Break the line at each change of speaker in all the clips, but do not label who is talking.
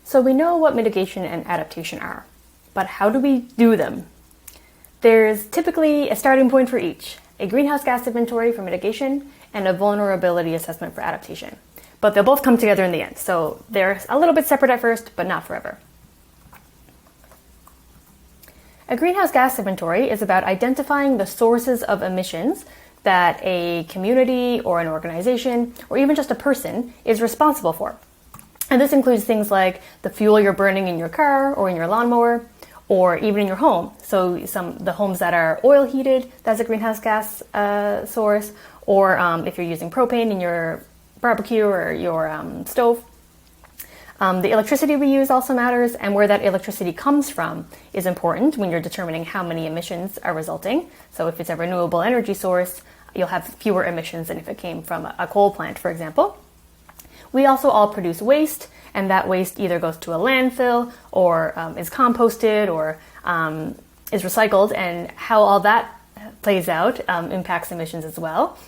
So we know what mitigation and adaptation are, but how do we do them? There's typically a starting point for each, a greenhouse gas inventory for mitigation and a vulnerability assessment for adaptation. But they'll both come together in the end, so they're a little bit separate at first, but not forever. A greenhouse gas inventory is about identifying the sources of emissions that a community or an organization or even just a person is responsible for. And this includes things like the fuel you're burning in your car or in your lawnmower, or even in your home. So the homes that are oil heated, that's a greenhouse gas source, or if you're using propane in your barbecue or your stove. The electricity we use also matters, and where that electricity comes from is important when you're determining how many emissions are resulting. So if it's a renewable energy source, you'll have fewer emissions than if it came from a coal plant, for example. We also all produce waste, and that waste either goes to a landfill or is composted or is recycled, and how all that plays out impacts emissions as well.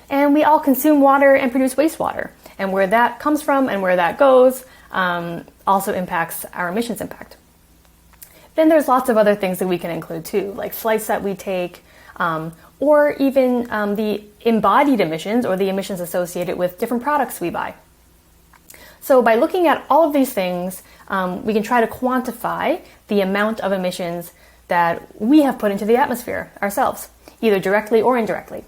And we all consume water and produce wastewater, and where that comes from and where that goes also impacts our emissions impact. Then there's lots of other things that we can include too, like flights that we take, or even the embodied emissions or the emissions associated with different products we buy. So by looking at all of these things, we can try to quantify the amount of emissions that we have put into the atmosphere ourselves, either directly or indirectly.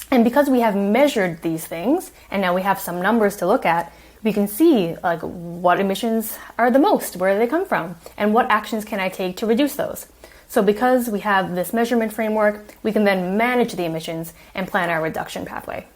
And because we have measured these things, and now we have some numbers to look at, we can see like what emissions are the most, where do they come from, and what actions can I take to reduce those. So because we have this measurement framework, we can then manage the emissions and plan our reduction pathway.